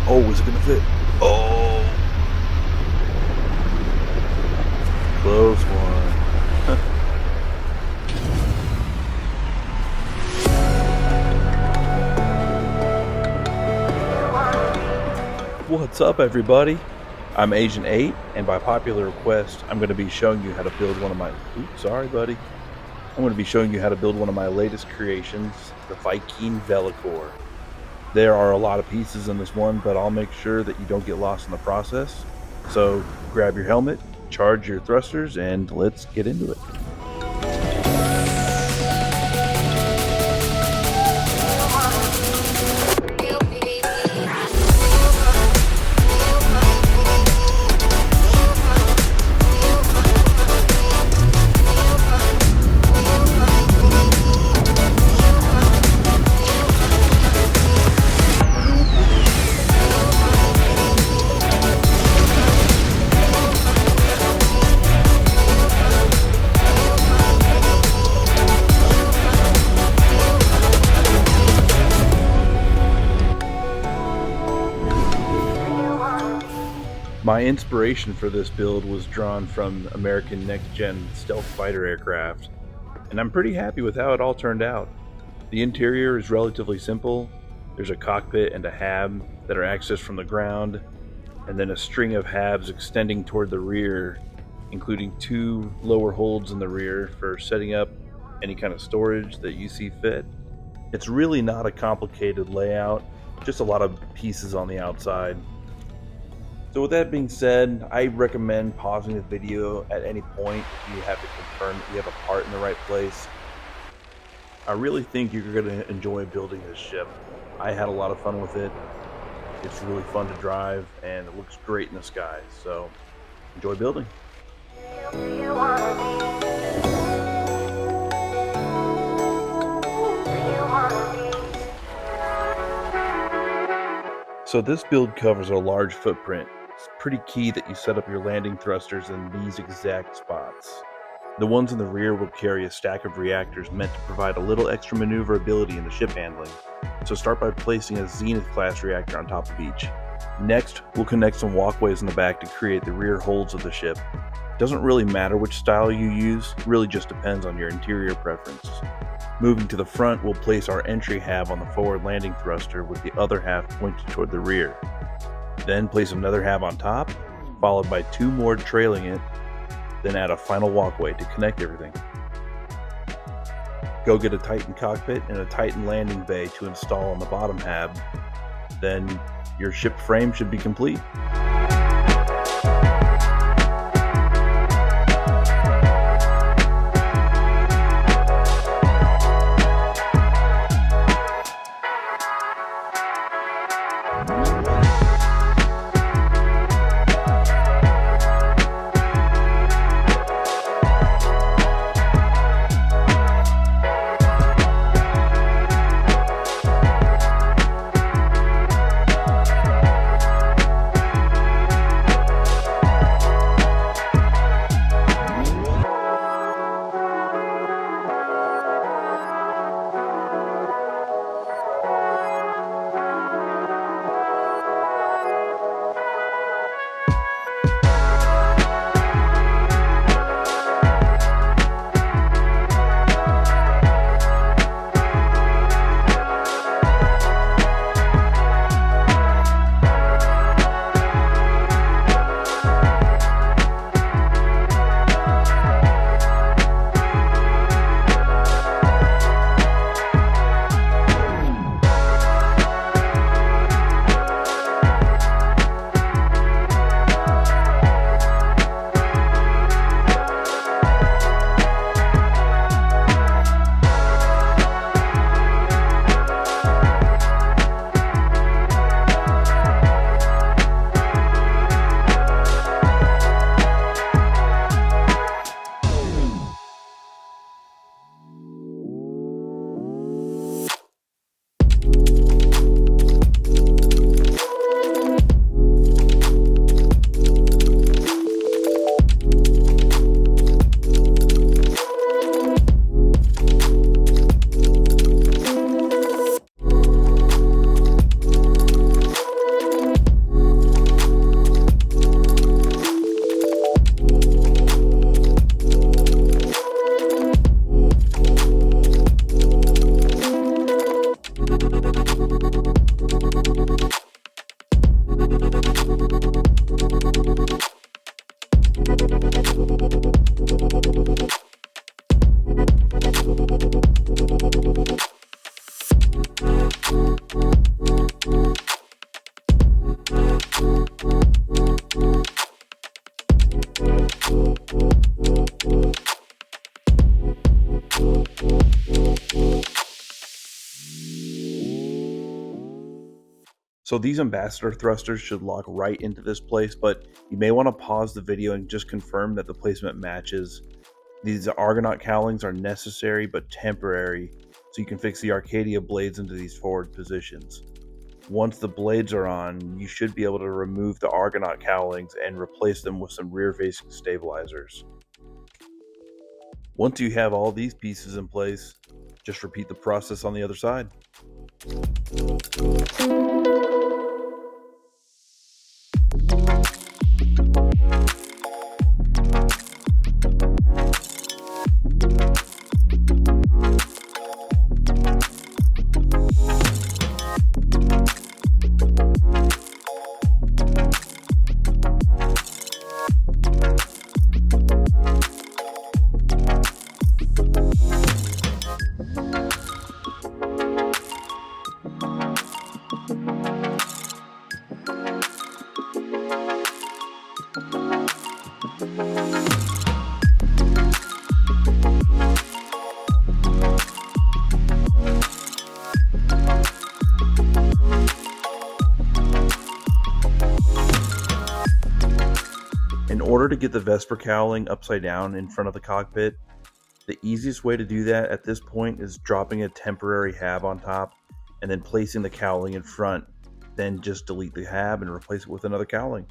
Oh, is it gonna fit? Oh, close one. What's up, everybody? I'm Agent 8, and by popular request, I'm going to be showing you how to build one of my... Oops, sorry, buddy. I'm going to be showing you how to build one of my latest creations, the Vy'keen Velicor. There are a lot of pieces in this one, but I'll make sure that you don't get lost in the process. So grab your helmet, charge your thrusters, and let's get into it. My inspiration for this build was drawn from American next-gen stealth fighter aircraft, and I'm pretty happy with how it all turned out. The interior is relatively simple. There's a cockpit and a hab that are accessed from the ground, and then a string of habs extending toward the rear, including 2 lower holds in the rear for setting up any kind of storage that you see fit. It's really not a complicated layout, just a lot of pieces on the outside. So with that being said, I recommend pausing the video at any point if you have to confirm that you have a part in the right place. I really think you're going to enjoy building this ship. I had a lot of fun with it. It's really fun to drive and it looks great in the sky, so enjoy building. So this build covers a large footprint. It's pretty key that you set up your landing thrusters in these exact spots. The ones in the rear will carry a stack of reactors meant to provide a little extra maneuverability in the ship handling. So start by placing a Zenith class reactor on top of each. Next, we'll connect some walkways in the back to create the rear holds of the ship. It doesn't really matter which style you use, it really just depends on your interior preference. Moving to the front, we'll place our entry hab on the forward landing thruster with the other half pointed toward the rear. Then place another hab on top, followed by 2 more trailing it, then add a final walkway to connect everything. Go get a Titan cockpit and a Titan landing bay to install on the bottom hab. Then your ship frame should be complete. So these ambassador thrusters should lock right into this place, but you may want to pause the video and just confirm that the placement matches. These Argonaut cowlings are necessary but temporary, so you can fix the Arcadia blades into these forward positions. Once the blades are on, you should be able to remove the Argonaut cowlings and replace them with some rear-facing stabilizers. Once you have all these pieces in place, just repeat the process on the other side. In order to get the Vesper cowling upside down in front of the cockpit, the easiest way to do that at this point is dropping a temporary hab on top and then placing the cowling in front. Then just delete the hab and replace it with another cowling.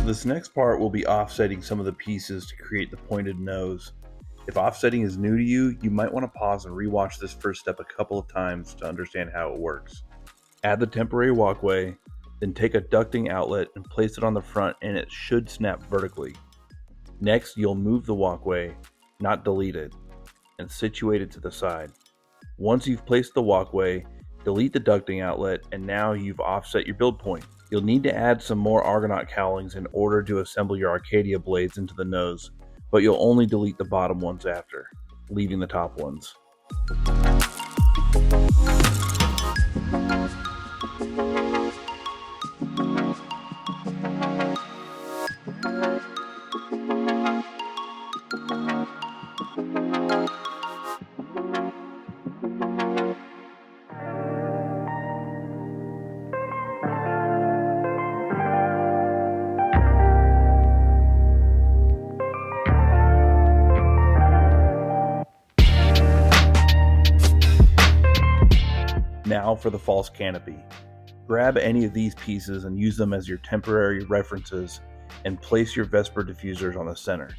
This next part will be offsetting some of the pieces to create the pointed nose. If offsetting is new to you, you might want to pause and rewatch this first step a couple of times to understand how it works. Add the temporary walkway, then take a ducting outlet and place it on the front and it should snap vertically. Next, you'll move the walkway, not delete it, and situate it to the side. Once you've placed the walkway, delete the ducting outlet and now you've offset your build point. You'll need to add some more Argonaut cowlings in order to assemble your Arcadia blades into the nose, but you'll only delete the bottom ones after, leaving the top ones. Now for the false canopy. Grab any of these pieces and use them as your temporary references and place your Vesper diffusers on the center.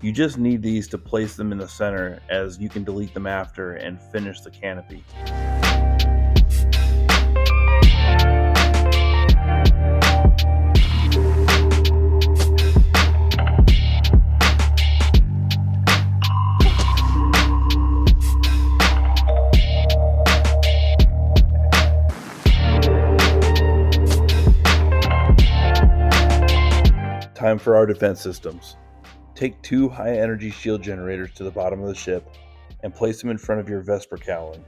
You just need these to place them in the center, as you can delete them after and finish the canopy. Time for our defense systems. Take 2 high energy shield generators to the bottom of the ship and place them in front of your Vesper cowling.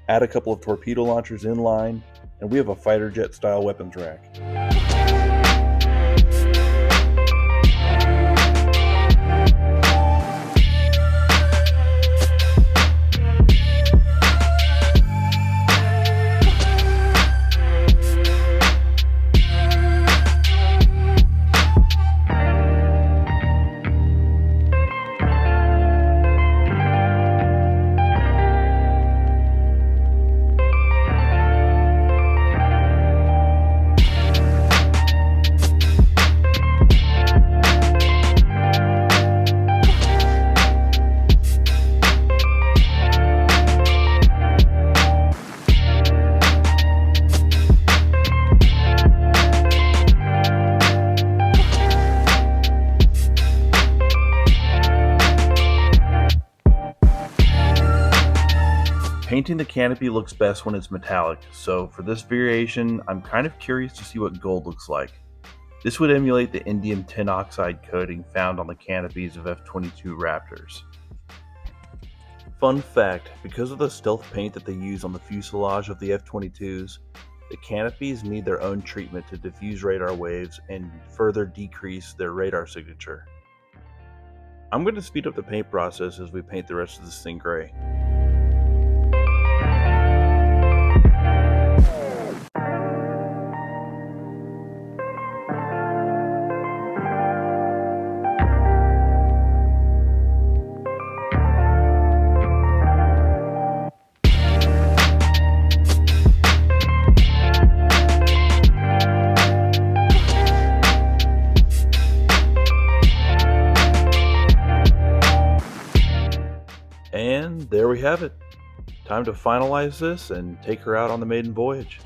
Add a couple of torpedo launchers in line, and we have a fighter jet style weapons rack. Painting the canopy looks best when it's metallic, so for this variation, I'm kind of curious to see what gold looks like. This would emulate the indium tin oxide coating found on the canopies of F-22 Raptors. Fun fact, because of the stealth paint that they use on the fuselage of the F-22s, the canopies need their own treatment to diffuse radar waves and further decrease their radar signature. I'm going to speed up the paint process as we paint the rest of this thing gray. And there we have it. Time to finalize this and take her out on the maiden voyage.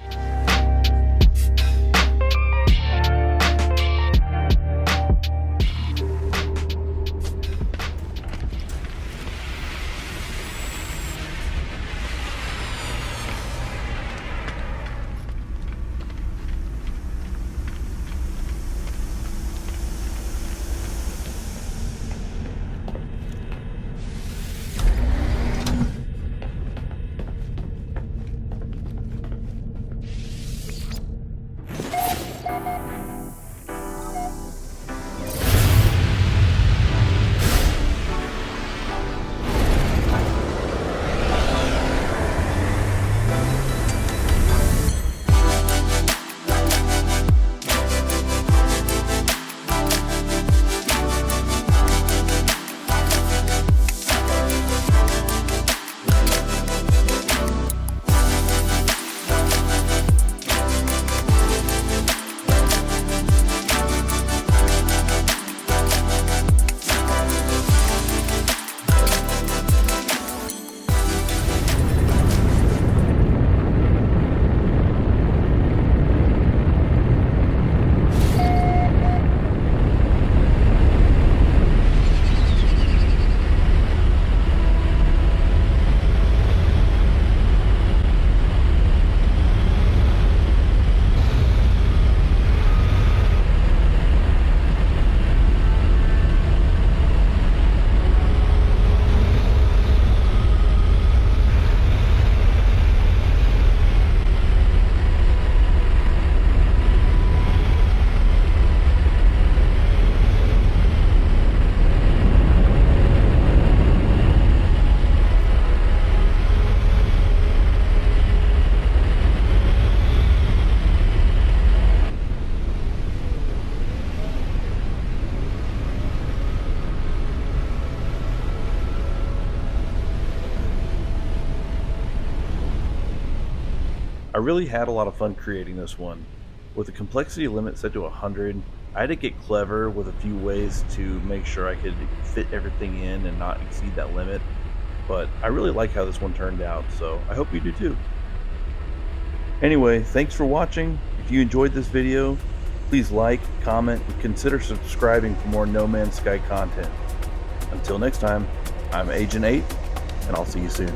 I really had a lot of fun creating this one. With the complexity limit set to 100, I had to get clever with a few ways to make sure I could fit everything in and not exceed that limit, but I really like how this one turned out, so I hope you do too. Anyway, thanks for watching. If you enjoyed this video, please like, comment, and consider subscribing for more No Man's Sky content. Until next time, I'm Agent 8, and I'll see you soon.